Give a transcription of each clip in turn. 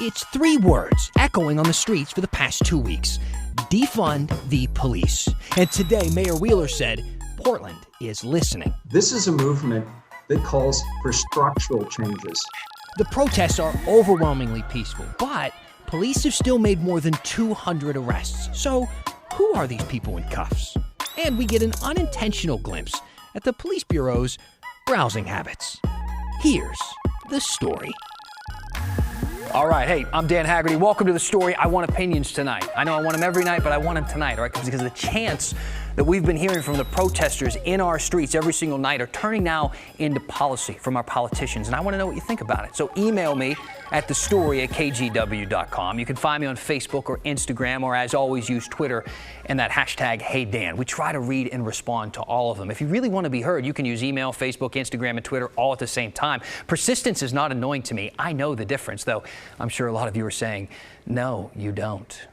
It's 3 words echoing on the streets for the past 2 weeks. Defund the police. And today, Mayor Wheeler said Portland is listening. This is a movement that calls for structural changes. The protests are overwhelmingly peaceful, but police have still made more than 200 arrests. So who are these people in cuffs? And we get an unintentional glimpse at the police bureau's browsing habits. Here's the story. All right, hey, I'm Dan Haggerty. Welcome to The Story. I want opinions tonight. I know I want them every night, but I want them tonight, all right? Because the chants that we've been hearing from the protesters in our streets every single night are turning now into policy from our politicians, and I want to know what you think about it. So email me at thestory@kgw.com. You can find me on Facebook or Instagram, or as always, use Twitter and that hashtag HeyDan. We try to read and respond to all of them. If you really want to be heard, you can use email, Facebook, Instagram, and Twitter all at the same time. Persistence is not annoying to me. I know the difference, though I'm sure a lot of you are saying, no, you don't.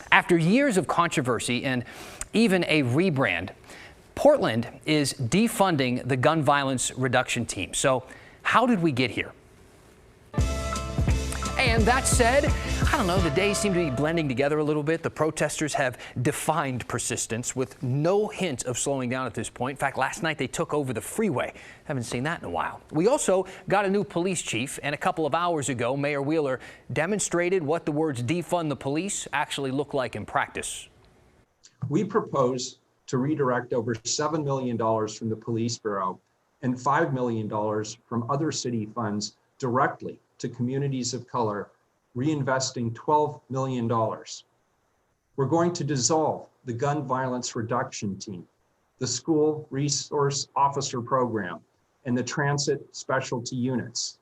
After years of controversy and even a rebrand, Portland is defunding the gun violence reduction team. So how did we get here? And that said, I don't know, the days seem to be blending together a little bit. The protesters have defined persistence with no hint of slowing down at this point. In fact, last night they took over the freeway. Haven't seen that in a while. We also got a new police chief, and a couple of hours ago, Mayor Wheeler demonstrated what the words defund the police actually look like in practice. We propose to redirect over $7 million from the police bureau and $5 million from other city funds directly to communities of color, reinvesting $12 million. We're going to dissolve the gun violence reduction team, the school resource officer program, and the transit specialty units.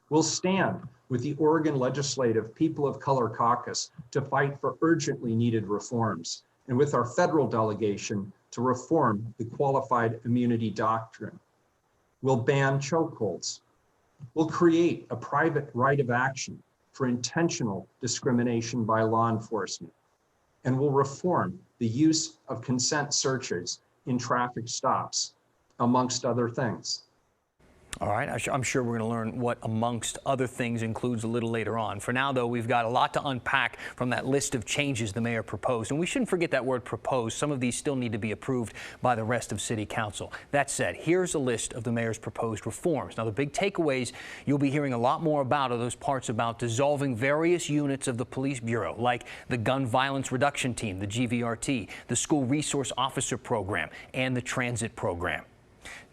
We'll stand with the Oregon Legislative People of Color Caucus to fight for urgently needed reforms, and with our federal delegation to reform the qualified immunity doctrine. We'll ban chokeholds. We'll create a private right of action for intentional discrimination by law enforcement, and we'll reform the use of consent searches in traffic stops, amongst other things. All right, I'm sure we're going to learn what amongst other things includes a little later on. For now, though, we've got a lot to unpack from that list of changes the mayor proposed. And we shouldn't forget that word proposed. Some of these still need to be approved by the rest of City Council. That said, here's a list of the mayor's proposed reforms. Now, the big takeaways you'll be hearing a lot more about are those parts about dissolving various units of the police bureau, like the gun violence reduction team, the GVRT, the school resource officer program, and the transit program.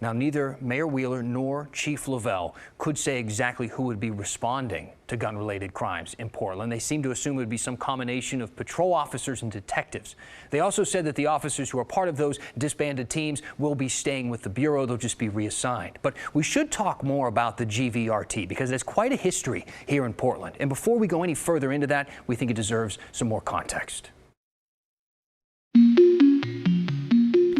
Now, neither Mayor Wheeler nor Chief Lavelle could say exactly who would be responding to gun-related crimes in Portland. They seem to assume it would be some combination of patrol officers and detectives. They also said that the officers who are part of those disbanded teams will be staying with the Bureau. They'll just be reassigned. But we should talk more about the GVRT because there's quite a history here in Portland. And before we go any further into that, we think it deserves some more context.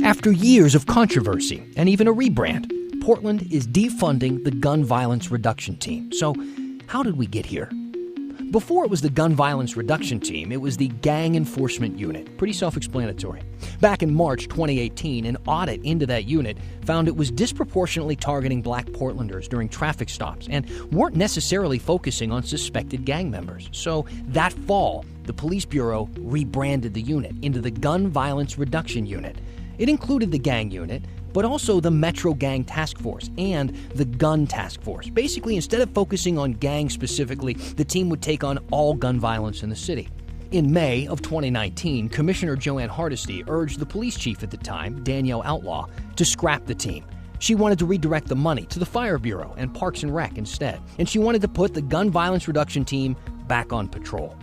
After years of controversy and even a rebrand, Portland is defunding the gun violence reduction team. So how did we get here? Before it was the gun violence reduction team, it was the gang enforcement unit. Pretty self-explanatory. Back in March 2018, an audit into that unit found it was disproportionately targeting black Portlanders during traffic stops and weren't necessarily focusing on suspected gang members. So that fall, the police bureau rebranded the unit into the gun violence reduction unit. It included the gang unit, but also the Metro Gang Task Force and the Gun Task Force. Basically, instead of focusing on gangs specifically, the team would take on all gun violence in the city. In May of 2019, Commissioner Joanne Hardesty urged the police chief at the time, Danielle Outlaw, to scrap the team. She wanted to redirect the money to the Fire Bureau and Parks and Rec instead, and she wanted to put the gun violence reduction team back on patrol.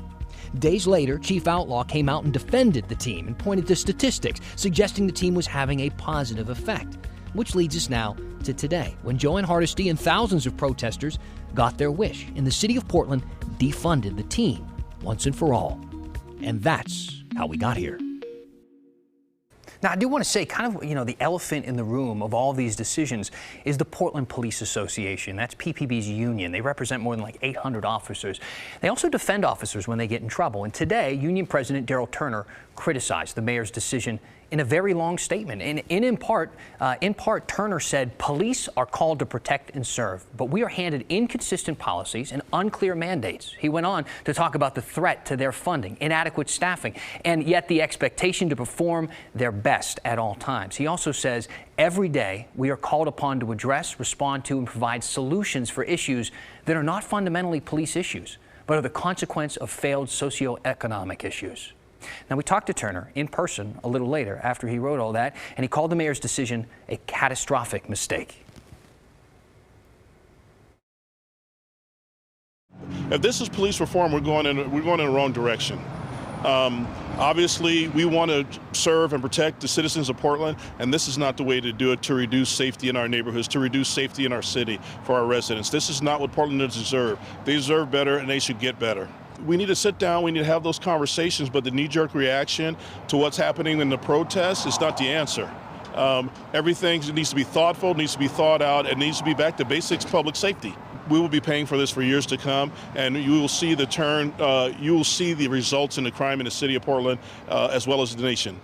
Days later, Chief Outlaw came out and defended the team and pointed to statistics suggesting the team was having a positive effect. Which leads us now to today, when Joanne Hardesty and thousands of protesters got their wish, and the city of Portland defunded the team once and for all. And that's how we got here. Now, I do want to say kind of, the elephant in the room of all these decisions is the Portland Police Association. That's PPB's union. They represent more than 800 officers. They also defend officers when they get in trouble. And today, union president Daryl Turner criticized the mayor's decision in a very long statement. And in part, Turner said, police are called to protect and serve, but we are handed inconsistent policies and unclear mandates. He went on to talk about the threat to their funding, inadequate staffing, and yet the expectation to perform their best at all times. He also says, every day we are called upon to address, respond to, and provide solutions for issues that are not fundamentally police issues, but are the consequence of failed socioeconomic issues. Now, we talked to Turner in person a little later after he wrote all that, and he called the mayor's decision a catastrophic mistake. If this is police reform, we're going in the wrong direction. Obviously, we want to serve and protect the citizens of Portland, and this is not the way to do it, to reduce safety in our neighborhoods, to reduce safety in our city for our residents. This is not what Portlanders deserve. They deserve better, and they should get better. We need to sit down, we need to have those conversations, but the knee-jerk reaction to what's happening in the protests is not the answer. Everything needs to be thoughtful, needs to be thought out, and needs to be back to basics public safety. We will be paying for this for years to come, and you will see you will see the results in the crime in the city of Portland, as well as the nation.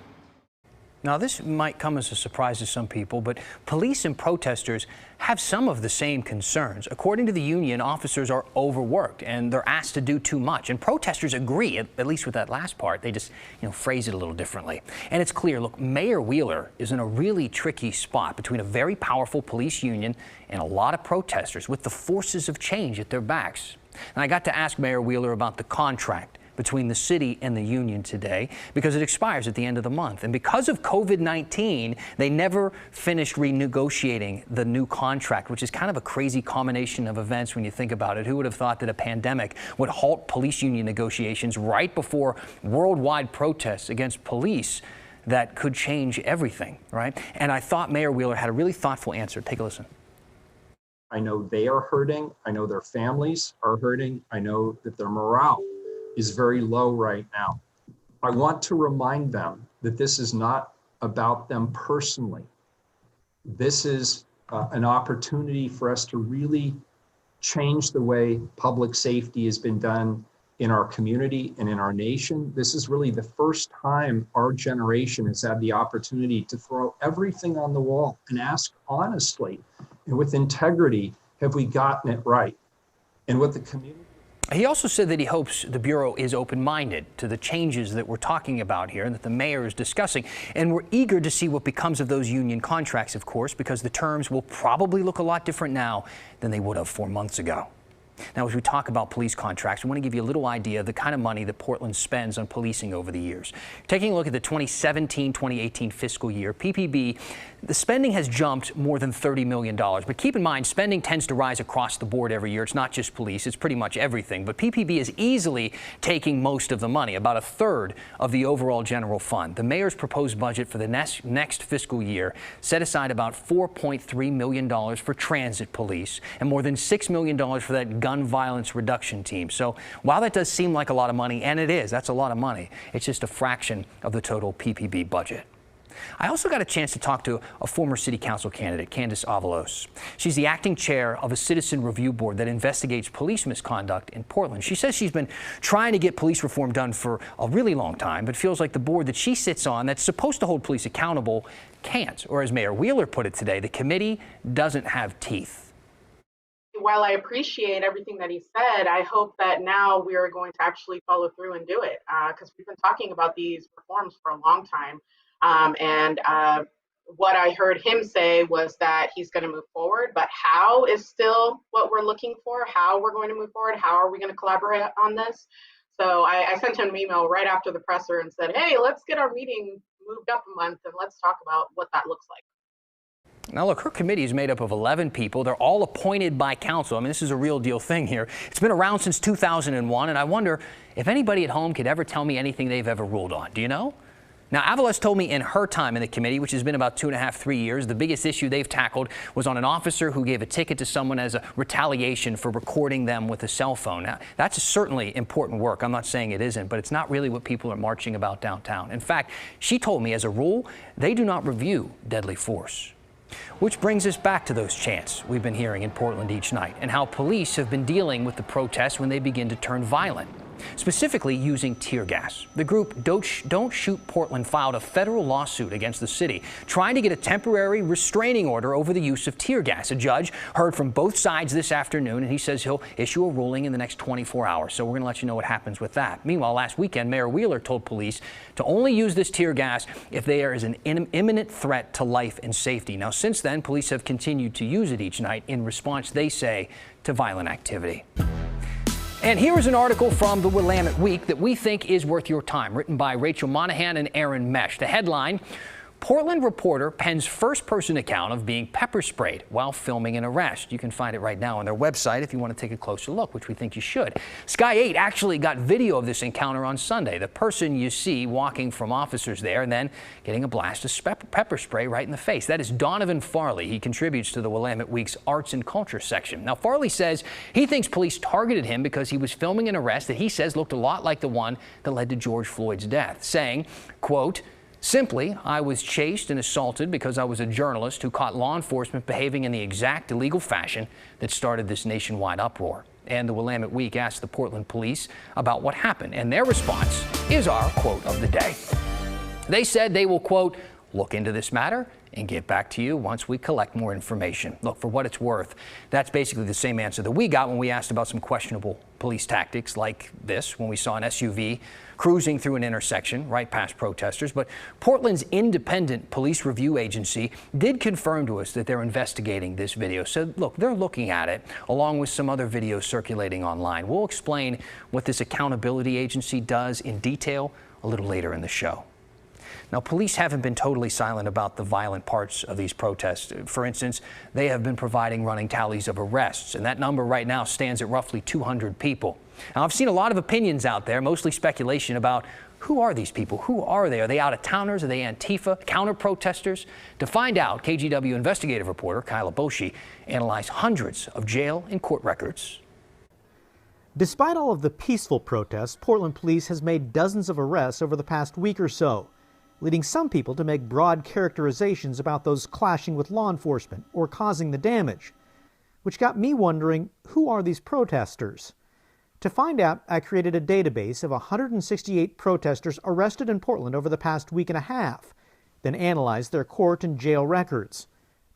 Now, this might come as a surprise to some people, but police and protesters have some of the same concerns. According to the union, officers are overworked and they're asked to do too much. And protesters agree, at least with that last part. They just, phrase it a little differently. And it's clear, look, Mayor Wheeler is in a really tricky spot between a very powerful police union and a lot of protesters with the forces of change at their backs. And I got to ask Mayor Wheeler about the contract between the city and the union today because it expires at the end of the month. And because of COVID-19, they never finished renegotiating the new contract, which is kind of a crazy combination of events when you think about it. Who would have thought that a pandemic would halt police union negotiations right before worldwide protests against police that could change everything, right? And I thought Mayor Wheeler had a really thoughtful answer. Take a listen. I know they are hurting. I know their families are hurting. I know that their morale is very low right now. I want to remind them that this is not about them personally. This is an opportunity for us to really change the way public safety has been done in our community and in our nation. This is really the first time our generation has had the opportunity to throw everything on the wall and ask honestly and with integrity, have we gotten it right? And what the community. He also said that he hopes the Bureau is open-minded to the changes that we're talking about here and that the mayor is discussing. And we're eager to see what becomes of those union contracts, of course, because the terms will probably look a lot different now than they would have 4 months ago. Now, as we talk about police contracts, we want to give you a little idea of the kind of money that Portland spends on policing over the years. Taking a look at the 2017-2018 fiscal year, PPB, the spending has jumped more than $30 million. But keep in mind, spending tends to rise across the board every year. It's not just police, it's pretty much everything. But PPB is easily taking most of the money, about a third of the overall general fund. The mayor's proposed budget for the next fiscal year set aside about $4.3 million for transit police and more than $6 million for that gun violence reduction team. So while that does seem like a lot of money, and it is, that's a lot of money, it's just a fraction of the total PPB budget. I also got a chance to talk to a former city council candidate, Candace Avalos. She's the acting chair of a citizen review board that investigates police misconduct in Portland. She says she's been trying to get police reform done for a really long time, but feels like the board that she sits on that's supposed to hold police accountable can't. Or as Mayor Wheeler put it today, the committee doesn't have teeth. While I appreciate everything that he said, I hope that now we are going to actually follow through and do it, because we've been talking about these reforms for a long time. What I heard him say was that he's going to move forward, but how is still what we're looking for, how we're going to move forward, how are we going to collaborate on this. So I sent him an email right after the presser and said, hey, let's get our meeting moved up a month and let's talk about what that looks like. Now, look, her committee is made up of 11 people. They're all appointed by council. I mean, this is a real deal thing here. It's been around since 2001, and I wonder if anybody at home could ever tell me anything they've ever ruled on. Do you know? Now, Avalos told me in her time in the committee, which has been about 2.5, 3 years, the biggest issue they've tackled was on an officer who gave a ticket to someone as a retaliation for recording them with a cell phone. Now, that's certainly important work. I'm not saying it isn't, but it's not really what people are marching about downtown. In fact, she told me, as a rule, they do not review deadly force. Which brings us back to those chants we've been hearing in Portland each night and how police have been dealing with the protests when they begin to turn violent. specifically using tear gas. The group Don't Shoot Portland filed a federal lawsuit against the city, trying to get a temporary restraining order over the use of tear gas. A judge heard from both sides this afternoon, and he says he'll issue a ruling in the next 24 hours. So we're going to let you know what happens with that. Meanwhile, last weekend, Mayor Wheeler told police to only use this tear gas if there is an imminent threat to life and safety. Now, since then, police have continued to use it each night in response, they say, to violent activity. And here is an article from the Willamette Week that we think is worth your time, written by Rachel Monahan and Aaron Mesh. The headline: Portland reporter pens first-person account of being pepper sprayed while filming an arrest. You can find it right now on their website if you want to take a closer look, which we think you should. Sky 8 actually got video of this encounter on Sunday. The person you see walking from officers there and then getting a blast of pepper spray right in the face. That is Donovan Farley. He contributes to the Willamette Week's Arts and Culture section. Now, Farley says he thinks police targeted him because he was filming an arrest that he says looked a lot like the one that led to George Floyd's death, saying, quote, "Simply, I was chased and assaulted because I was a journalist who caught law enforcement behaving in the exact illegal fashion that started this nationwide uproar." And the Willamette Week asked the Portland police about what happened, and their response is our quote of the day. They said they will, quote, "look into this matter and get back to you once we collect more information." Look, for what it's worth, that's basically the same answer that we got when we asked about some questionable police tactics like this, when we saw an SUV cruising through an intersection right past protesters. But Portland's independent police review agency did confirm to us that they're investigating this video. So look, they're looking at it along with some other videos circulating online. We'll explain what this accountability agency does in detail a little later in the show. Now, police haven't been totally silent about the violent parts of these protests. For instance, they have been providing running tallies of arrests, and that number right now stands at roughly 200 people. Now, I've seen a lot of opinions out there, mostly speculation about who are these people? Who are they? Are they out-of-towners? Are they Antifa, counter-protesters? To find out, KGW investigative reporter Kyla Boshi analyzed hundreds of jail and court records. Despite all of the peaceful protests, Portland police has made dozens of arrests over the past week or so, leading some people to make broad characterizations about those clashing with law enforcement or causing the damage, which got me wondering, who are these protesters? To find out, I created a database of 168 protesters arrested in Portland over the past week and a half, then analyzed their court and jail records.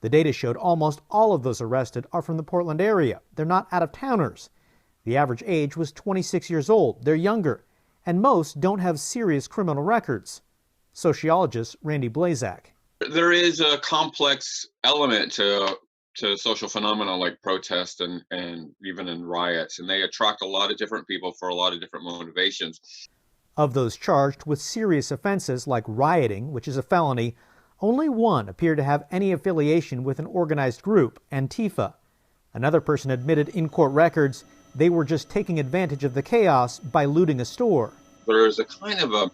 The data showed almost all of those arrested are from the Portland area. They're not out-of-towners. The average age was 26 years old. They're younger, and most don't have serious criminal records. Sociologist Randy Blazak. There is a complex element to social phenomena like protest and even in riots, and they attract a lot of different people for a lot of different motivations. Of those charged with serious offenses like rioting, which is a felony, only one appeared to have any affiliation with an organized group, Antifa. Another person admitted in court records they were just taking advantage of the chaos by looting a store. There is a kind of a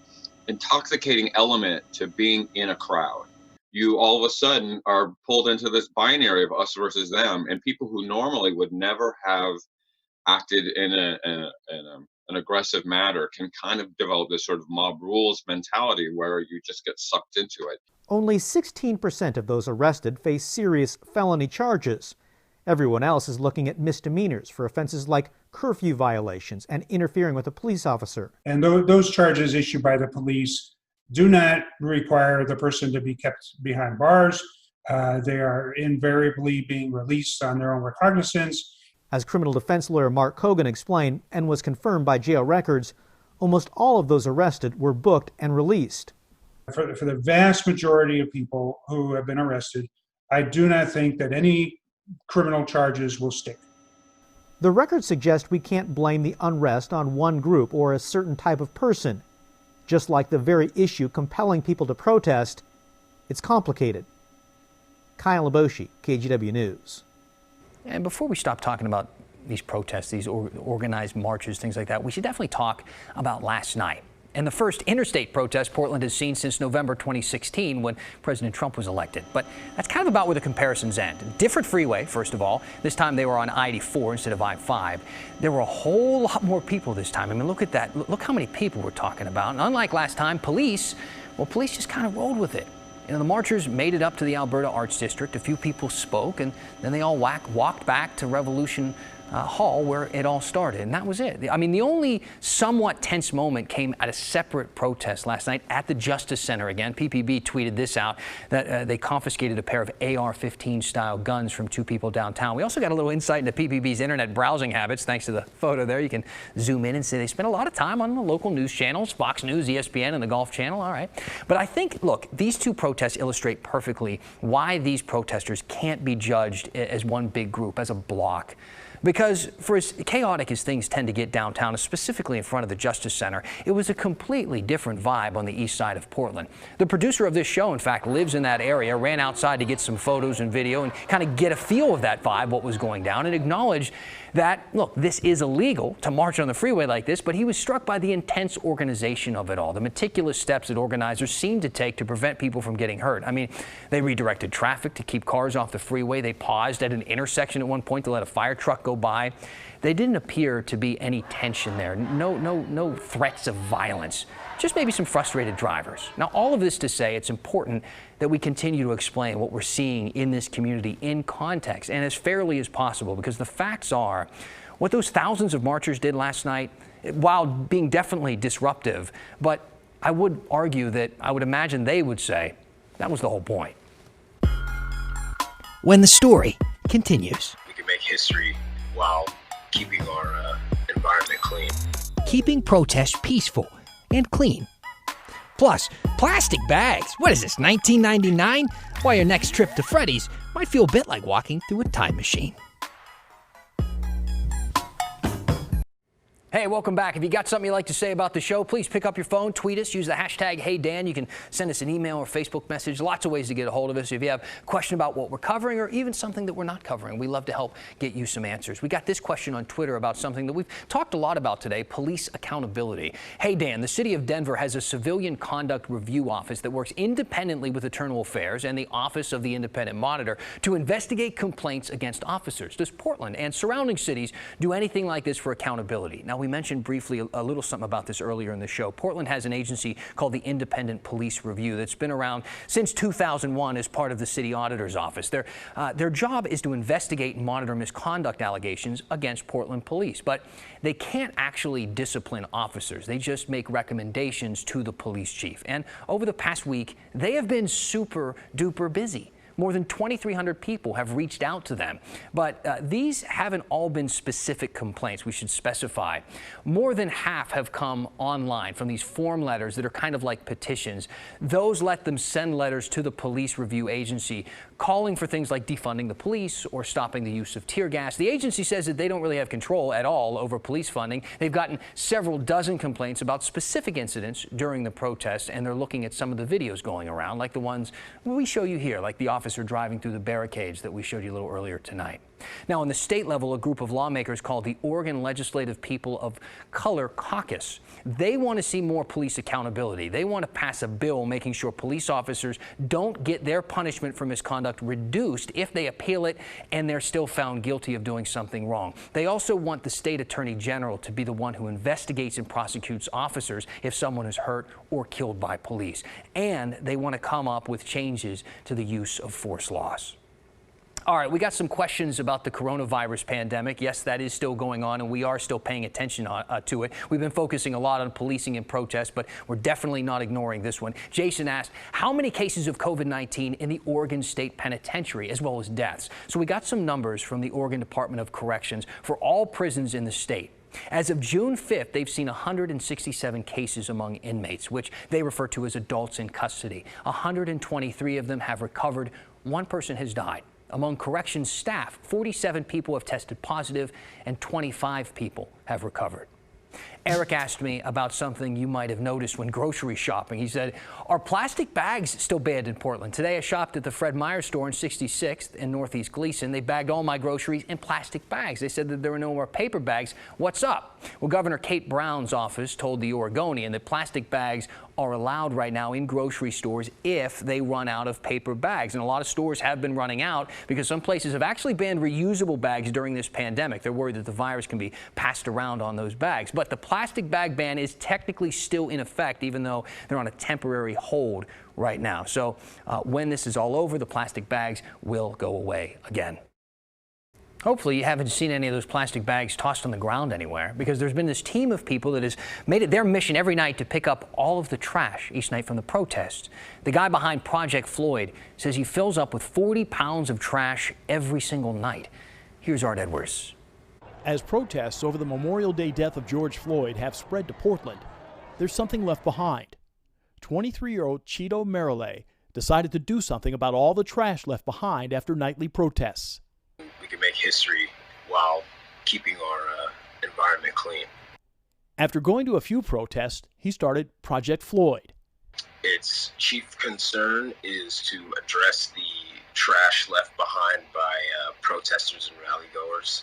intoxicating element to being in a crowd. You all of a sudden are pulled into this binary of us versus them, and people who normally would never have acted in an aggressive manner can kind of develop this sort of mob rules mentality where you just get sucked into it. Only 16% of those arrested face serious felony charges. Everyone else is looking at misdemeanors for offenses like curfew violations and interfering with a police officer. And those charges issued by the police do not require the person to be kept behind bars. They are invariably being released on their own recognizance. As criminal defense lawyer Mark Kogan explained, and was confirmed by jail records, almost all of those arrested were booked and released. For the vast majority of people who have been arrested, I do not think that any criminal charges will stick. The records suggest we can't blame the unrest on one group or a certain type of person. Just like the very issue compelling people to protest, it's complicated. Kyla Boshi, KGW News. And before we stop talking about these protests, these organized marches, things like that, we should definitely talk about last night and the first interstate protest Portland has seen since November 2016 when President Trump was elected. But that's kind of about where the comparisons end. Different freeway, first of all. This time they were on I-84 instead of I-5. There were a whole lot more people this time. I mean, look at that. Look how many people we're talking about. And unlike last time, police just kind of rolled with it. You know, the marchers made it up to the Alberta Arts District. A few people spoke, and then they all walked back to Revolution hall where it all started, and that was it. I mean, the only somewhat tense moment came at a separate protest last night at the Justice Center again. PPB tweeted this out, that they confiscated a pair of AR-15 style guns from two people downtown. We also got a little insight into PPB's internet browsing habits thanks to the photo there. You can zoom in and see they spend a lot of time on the local news channels, Fox News, ESPN, and the Golf Channel. All right. But I think, look, these two protests illustrate perfectly why these protesters can't be judged as one big group, as a block. Because for as chaotic as things tend to get downtown, specifically in front of the Justice Center, it was a completely different vibe on the east side of Portland. The producer of this show, in fact, lives in that area, ran outside to get some photos and video and kind of get a feel of that vibe, what was going down, and acknowledged that, look, this is illegal to march on the freeway like this, but he was struck by the intense organization of it all, the meticulous steps that organizers seemed to take to prevent people from getting hurt. I mean, they redirected traffic to keep cars off the freeway. They paused at an intersection at one point to let a fire truck go by. There didn't appear to be any tension there. No threats of violence. Just maybe some frustrated drivers. Now, all of this to say it's important that we continue to explain what we're seeing in this community in context and as fairly as possible, because the facts are what those thousands of marchers did last night, while being definitely disruptive, but I would argue that I would imagine they would say that was the whole point. When the story continues. We can make history while keeping our environment clean. Keeping protests peaceful and clean. Plus, plastic bags. What is this, 1999? Why your next trip to Freddy's might feel a bit like walking through a time machine. Hey, welcome back. If you got something you'd like to say about the show, please pick up your phone, tweet us, use the hashtag HeyDan. You can send us an email or Facebook message. Lots of ways to get a hold of us. If you have a question about what we're covering or even something that we're not covering, we love to help get you some answers. We got this question on Twitter about something that we've talked a lot about today, police accountability. Hey, Dan, the city of Denver has a civilian conduct review office that works independently with Internal Affairs and the Office of the Independent Monitor to investigate complaints against officers. Does Portland and surrounding cities do anything like this for accountability? Now, we mentioned briefly a little something about this earlier in the show. Portland has an agency called the Independent Police Review that's been around since 2001 as part of the city auditor's office. Their job is to investigate and monitor misconduct allegations against Portland police, but they can't actually discipline officers. They just make recommendations to the police chief. And over the past week, they have been super duper busy. More than 2,300 people have reached out to them. But these haven't all been specific complaints, we should specify. More than half have come online from these form letters that are kind of like petitions. Those let them send letters to the police review agency calling for things like defunding the police or stopping the use of tear gas. The agency says that they don't really have control at all over police funding. They've gotten several dozen complaints about specific incidents during the protests, and they're looking at some of the videos going around, like the ones we show you here, like the officer driving through the barricades that we showed you a little earlier tonight. Now, on the state level, a group of lawmakers called the Oregon Legislative People of Color Caucus, they want to see more police accountability. They want to pass a bill making sure police officers don't get their punishment for misconduct reduced if they appeal it and they're still found guilty of doing something wrong. They also want the state attorney general to be the one who investigates and prosecutes officers if someone is hurt or killed by police. And they want to come up with changes to the use of force laws. All right, we got some questions about the coronavirus pandemic. Yes, that is still going on, and we are still paying attention to it. We've been focusing a lot on policing and protests, but we're definitely not ignoring this one. Jason asked, how many cases of COVID-19 in the Oregon State Penitentiary, as well as deaths? So we got some numbers from the Oregon Department of Corrections for all prisons in the state. As of June 5th, they've seen 167 cases among inmates, which they refer to as adults in custody. 123 of them have recovered. One person has died. Among corrections staff, 47 people have tested positive and 25 people have recovered. Eric asked me about something you might have noticed when grocery shopping. He said, are plastic bags still banned in Portland? Today I shopped at the Fred Meyer store in 66th in Northeast Gleason. They bagged all my groceries in plastic bags. They said that there were no more paper bags. What's up? Well, Governor Kate Brown's office told the Oregonian that plastic bags are allowed right now in grocery stores if they run out of paper bags. And a lot of stores have been running out because some places have actually banned reusable bags during this pandemic. They're worried that the virus can be passed around on those bags. But the plastic bag ban is technically still in effect, even though they're on a temporary hold right now. So when this is all over, the plastic bags will go away again. Hopefully you haven't seen any of those plastic bags tossed on the ground anywhere, because there's been this team of people that has made it their mission every night to pick up all of the trash each night from the protests. The guy behind Project Floyd says he fills up with 40 pounds of trash every single night. Here's Art Edwards. As protests over the Memorial Day death of George Floyd have spread to Portland, there's something left behind. 23-year-old Cheeto Marile decided to do something about all the trash left behind after nightly protests. We can make history while keeping our environment clean. After going to a few protests, he started Project Floyd. Its chief concern is to address the trash left behind by protesters and rally goers.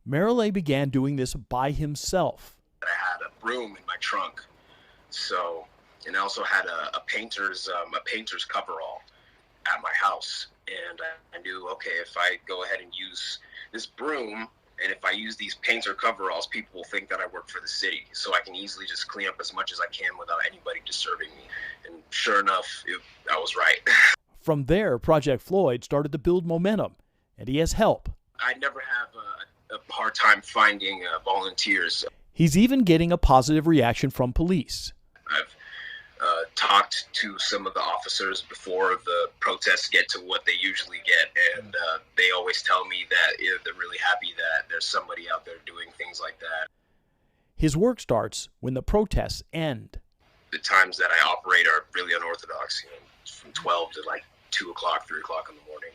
Marile began doing this by himself. I had a broom in my trunk, and I also had a painter's coverall at my house. And I knew, okay, if I go ahead and use this broom, and if I use these painter coveralls, people will think that I work for the city. So I can easily just clean up as much as I can without anybody disturbing me. And sure enough, I was right. From there, Project Floyd started to build momentum, and he has help. I never have a hard time finding volunteers. He's even getting a positive reaction from police. I've talked to some of the officers before the protests get to what they usually get, and they always tell me that they're really happy that there's somebody out there doing things like that. His work starts when the protests end. The times that I operate are really unorthodox, from 12 to like 2 o'clock, 3 o'clock in the morning.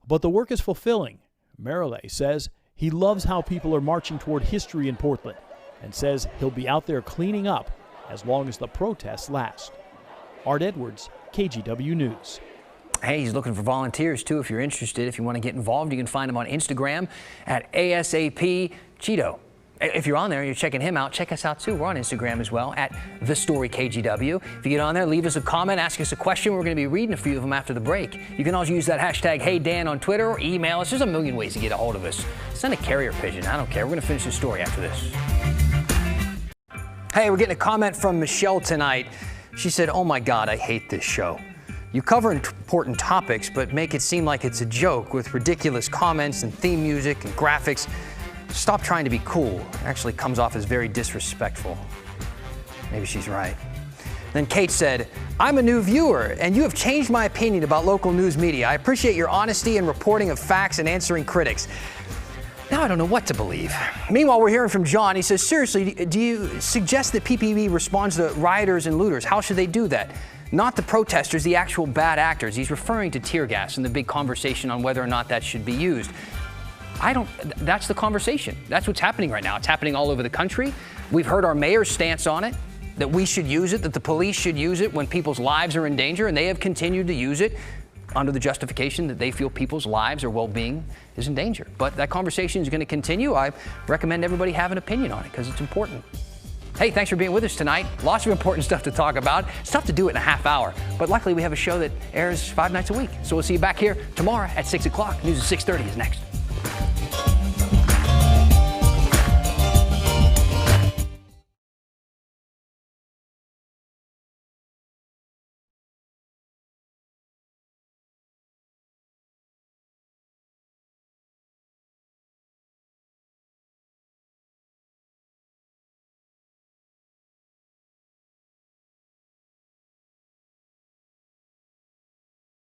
But the work is fulfilling. Marile says he loves how people are marching toward history in Portland, and says he'll be out there cleaning up as long as the protests last. Art Edwards, KGW News. Hey, he's looking for volunteers too. If you're interested, if you want to get involved, you can find him on Instagram at ASAP Cheeto. If you're on there and you're checking him out, check us out too. We're on Instagram as well at The Story KGW. If you get on there, leave us a comment, ask us a question. We're going to be reading a few of them after the break. You can also use that hashtag HeyDan on Twitter or email us. There's a million ways to get a hold of us. Send a carrier pigeon. I don't care. We're going to finish the story after this. Hey, we're getting a comment from Michelle tonight. She said, "Oh my God, I hate this show. You cover important topics, but make it seem like it's a joke with ridiculous comments and theme music and graphics. Stop trying to be cool. It actually comes off as very disrespectful." Maybe she's right. Then Kate said, "I'm a new viewer, and you have changed my opinion about local news media. I appreciate your honesty and reporting of facts and answering critics." Now I don't know what to believe. Meanwhile, we're hearing from John. He says, "Seriously, do you suggest that PPB responds to rioters and looters? How should they do that? Not the protesters, the actual bad actors." He's referring to tear gas and the big conversation on whether or not that should be used. That's the conversation. That's what's happening right now. It's happening all over the country. We've heard our mayor's stance on it, that we should use it, that the police should use it when people's lives are in danger, and they have continued to use it under the justification that they feel people's lives or well-being is in danger. But that conversation is going to continue. I recommend everybody have an opinion on it because it's important. Hey, thanks for being with us tonight. Lots of important stuff to talk about. It's tough to do it in a half hour, but luckily we have a show that airs 5 nights a week. So we'll see you back here tomorrow at 6 o'clock. News at 6:30 is next.